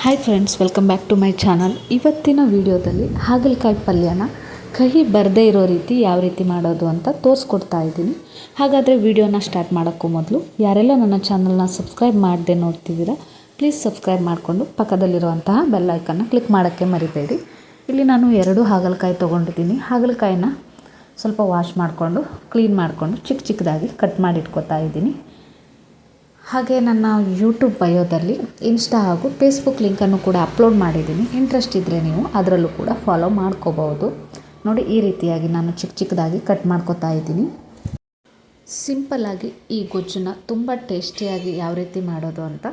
Hi friends, welcome back to my channel. ಇವತ್ತಿನ ವಿಡಿಯೋದಲ್ಲಿ ಹಾಗಲಕಾಯಿ ಪಲ್ಯನ ಕಹಿ ಬರದೇ ಇರೋ ರೀತಿ ಯಾವ ರೀತಿ ಮಾಡೋದು ಅಂತ ತೋರಿಸ್ಕೊಡ್ತಾ ಇದ್ದೀನಿ. ಹಾಗಾದರೆ ವಿಡಿಯೋನ ಸ್ಟಾರ್ಟ್ ಮಾಡೋಕ್ಕೂ ಮೊದಲು ಯಾರೆಲ್ಲ ನನ್ನ ಚಾನಲ್ನ ಸಬ್ಸ್ಕ್ರೈಬ್ ಮಾಡದೆ ನೋಡ್ತಿದ್ದೀರಾ, ಪ್ಲೀಸ್ ಸಬ್ಸ್ಕ್ರೈಬ್ ಮಾಡಿಕೊಂಡು ಪಕ್ಕದಲ್ಲಿರುವಂತಹ ಬೆಲ್ ಐಕನ್ನ ಕ್ಲಿಕ್ ಮಾಡೋಕ್ಕೆ ಮರಿಬೇಡಿ. ಇಲ್ಲಿ ನಾನು 2 ಹಾಗಲಕಾಯಿ ತೊಗೊಂಡಿದ್ದೀನಿ. ಹಾಗಲಕಾಯಿನ ಸ್ವಲ್ಪ ವಾಶ್ ಮಾಡಿಕೊಂಡು ಕ್ಲೀನ್ ಮಾಡಿಕೊಂಡು ಚಿಕ್ಕ ಚಿಕ್ಕದಾಗಿ ಕಟ್ ಮಾಡಿ ಇಟ್ಕೊತಾ ಇದ್ದೀನಿ. ಹಾಗೆ ನನ್ನ ಯೂಟ್ಯೂಬ್ ಬಯೋದಲ್ಲಿ ಇನ್ಸ್ಟಾ ಹಾಗೂ ಫೇಸ್ಬುಕ್ ಲಿಂಕನ್ನು ಕೂಡ ಅಪ್ಲೋಡ್ ಮಾಡಿದ್ದೀನಿ. ಇಂಟ್ರೆಸ್ಟ್ ಇದ್ದರೆ ನೀವು ಅದರಲ್ಲೂ ಕೂಡ ಫಾಲೋ ಮಾಡ್ಕೋಬಹುದು. ನೋಡಿ, ಈ ರೀತಿಯಾಗಿ ನಾನು ಚಿಕ್ಕ ಚಿಕ್ಕದಾಗಿ ಕಟ್ ಮಾಡ್ಕೊತಾ ಇದ್ದೀನಿ. ಸಿಂಪಲ್ಲಾಗಿ ಈ ಗೊಜ್ಜನ್ನ ತುಂಬ ಟೇಸ್ಟಿಯಾಗಿ ಯಾವ ರೀತಿ ಮಾಡೋದು ಅಂತ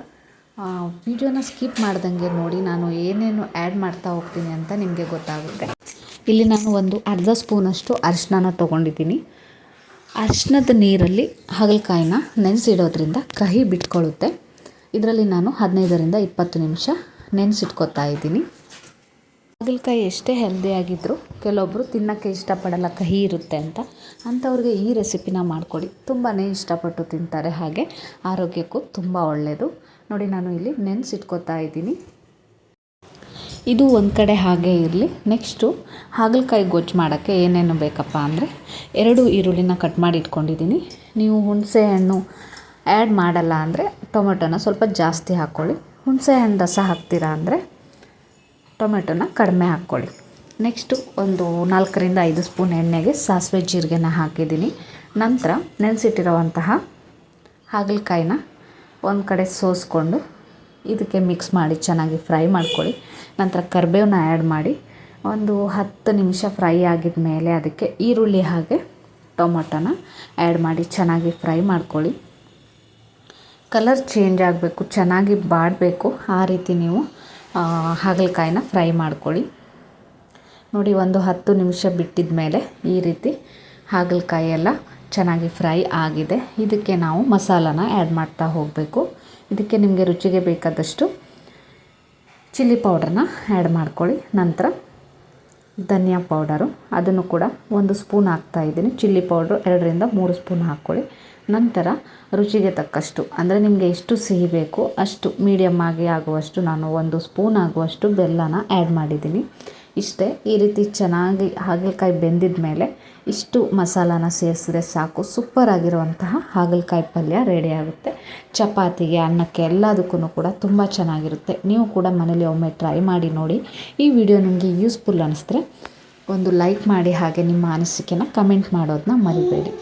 ವಿಡಿಯೋನ ಸ್ಕಿಪ್ ಮಾಡ್ದಂಗೆ ನೋಡಿ. ನಾನು ಏನೇನು ಆ್ಯಡ್ ಮಾಡ್ತಾ ಹೋಗ್ತೀನಿ ಅಂತ ನಿಮಗೆ ಗೊತ್ತಾಗುತ್ತೆ. ಇಲ್ಲಿ ನಾನು ಒಂದು ಅರ್ಧ ಸ್ಪೂನಷ್ಟು ಅರಿಶಿನ ತೊಗೊಂಡಿದ್ದೀನಿ. ಅರಿಶಿನದ ನೀರಲ್ಲಿ ಹಾಗಲಕಾಯಿನ ನೆನೆಸಿಡೋದ್ರಿಂದ ಕಹಿ ಬಿಟ್ಕೊಳ್ಳುತ್ತೆ. ಇದರಲ್ಲಿ ನಾನು 15ರಿಂದ 20 ನಿಮಿಷ ನೆನೆಸಿಟ್ಕೊತಾ ಇದ್ದೀನಿ. ಹಾಗಲಕಾಯಿ ಎಷ್ಟೇ ಹೆಲ್ದಿಯಾಗಿದ್ದರೂ ಕೆಲವೊಬ್ಬರು ತಿನ್ನೋಕ್ಕೆ ಇಷ್ಟಪಡಲ್ಲ, ಕಹಿ ಇರುತ್ತೆ ಅಂತ. ಅಂಥವ್ರಿಗೆ ಈ ರೆಸಿಪಿನ ಮಾಡಿಕೊಡಿ, ತುಂಬಾ ಇಷ್ಟಪಟ್ಟು ತಿಂತಾರೆ. ಹಾಗೆ ಆರೋಗ್ಯಕ್ಕೂ ತುಂಬ ಒಳ್ಳೆಯದು. ನೋಡಿ, ನಾನು ಇಲ್ಲಿ ನೆನೆಸಿಟ್ಕೊತಾ ಇದ್ದೀನಿ. ಇದು ಒಂದು ಕಡೆ ಹಾಗೆ ಇರಲಿ. ನೆಕ್ಸ್ಟು ಹಾಗಲಕಾಯಿ ಗೊಜ್ಜು ಮಾಡೋಕ್ಕೆ ಏನೇನು ಬೇಕಪ್ಪ ಅಂದರೆ 2 ಈರುಳ್ಳಿನ ಕಟ್ ಮಾಡಿ ಇಟ್ಕೊಂಡಿದ್ದೀನಿ. ನೀವು ಹುಣಸೆ ಹಣ್ಣು ಆ್ಯಡ್ ಮಾಡಲ್ಲ ಅಂದರೆ ಟೊಮೆಟೊನ ಸ್ವಲ್ಪ ಜಾಸ್ತಿ ಹಾಕ್ಕೊಳ್ಳಿ. ಹುಣಸೆ ಹಣ್ಣು ರಸ ಹಾಕ್ತೀರಾ ಅಂದರೆ ಟೊಮೆಟೊನ ಕಡಿಮೆ ಹಾಕ್ಕೊಳ್ಳಿ. ನೆಕ್ಸ್ಟು ಒಂದು 4ರಿಂದ 5 ಸ್ಪೂನ್ ಎಣ್ಣೆಗೆ ಸಾಸಿವೆ ಜೀರಿಗೆನ ಹಾಕಿದ್ದೀನಿ. ನಂತರ ನೆನೆಸಿಟ್ಟಿರುವಂತಹ ಹಾಗಲಕಾಯಿನ ಒಂದು ಕಡೆ ಸೋಸ್ಕೊಂಡು ಇದಕ್ಕೆ ಮಿಕ್ಸ್ ಮಾಡಿ ಚೆನ್ನಾಗಿ ಫ್ರೈ ಮಾಡ್ಕೊಳ್ಳಿ. ನಂತರ ಕರಿಬೇವನ್ನ ಆ್ಯಡ್ ಮಾಡಿ ಒಂದು 10 ನಿಮಿಷ ಫ್ರೈ ಆಗಿದ ಮೇಲೆ ಅದಕ್ಕೆ ಈರುಳ್ಳಿ ಹಾಗೆ ಟೊಮೊಟೊನ ಆ್ಯಡ್ ಮಾಡಿ ಚೆನ್ನಾಗಿ ಫ್ರೈ ಮಾಡ್ಕೊಳ್ಳಿ. ಕಲರ್ ಚೇಂಜ್ ಆಗಬೇಕು, ಚೆನ್ನಾಗಿ ಬಾಡಬೇಕು, ಆ ರೀತಿ ನೀವು ಹಾಗಲಕಾಯಿನ ಫ್ರೈ ಮಾಡ್ಕೊಳ್ಳಿ. ನೋಡಿ, ಒಂದು 10 ನಿಮಿಷ ಬಿಟ್ಟಿದ ಮೇಲೆ ಈ ರೀತಿ ಹಾಗಲಕಾಯಿ ಎಲ್ಲ ಚೆನ್ನಾಗಿ ಫ್ರೈ ಆಗಿದೆ. ಇದಕ್ಕೆ ನಾವು ಮಸಾಲಾನ ಆ್ಯಡ್ ಮಾಡ್ತಾ ಹೋಗಬೇಕು. ಇದಕ್ಕೆ ನಿಮಗೆ ರುಚಿಗೆ ಬೇಕಾದಷ್ಟು ಚಿಲ್ಲಿ ಪೌಡ್ರನ್ನ ಆ್ಯಡ್ ಮಾಡ್ಕೊಳ್ಳಿ. ನಂತರ ಧನಿಯಾ ಪೌಡರು ಅದನ್ನು ಕೂಡ 1 ಸ್ಪೂನ್ ಹಾಕ್ತಾಯಿದ್ದೀನಿ. ಚಿಲ್ಲಿ ಪೌಡ್ರು 2ರಿಂದ 3 ಸ್ಪೂನ್ ಹಾಕ್ಕೊಳ್ಳಿ. ನಂತರ ರುಚಿಗೆ ತಕ್ಕಷ್ಟು, ಅಂದರೆ ನಿಮಗೆ ಎಷ್ಟು ಸಿಹಿ ಬೇಕು ಅಷ್ಟು ಮೀಡಿಯಮ್ ಆಗಿ ಆಗುವಷ್ಟು ನಾನು 1 ಸ್ಪೂನ್ ಆಗುವಷ್ಟು ಬೆಲ್ಲನ ಆ್ಯಡ್ ಮಾಡಿದ್ದೀನಿ. ಇಷ್ಟೇ. ಈ ರೀತಿ ಚೆನ್ನಾಗಿ ಹಾಗಲಕಾಯಿ ಬೆಂದಿದ ಮೇಲೆ ಇಷ್ಟು ಮಸಾಲಾನ ಸೇರಿಸಿದ್ರೆ ಸಾಕು. ಸೂಪರಾಗಿರುವಂತಹ ಹಾಗಲಕಾಯಿ ಪಲ್ಯ ರೆಡಿ ಆಗುತ್ತೆ. ಚಪಾತಿಗೆ, ಅನ್ನಕ್ಕೆ ಎಲ್ಲದಕ್ಕೂ ಕೂಡ ತುಂಬ ಚೆನ್ನಾಗಿರುತ್ತೆ. ನೀವು ಕೂಡ ಮನೇಲಿ ಒಮ್ಮೆ ಟ್ರೈ ಮಾಡಿ ನೋಡಿ. ಈ ವಿಡಿಯೋ ನಿಮಗೆ ಯೂಸ್ಫುಲ್ ಅನ್ನಿಸಿದ್ರೆ ಒಂದು ಲೈಕ್ ಮಾಡಿ, ಹಾಗೆ ನಿಮ್ಮ ಅನಿಸಿಕೆನ ಕಮೆಂಟ್ ಮಾಡೋದನ್ನ ಮರಿಬೇಡಿ.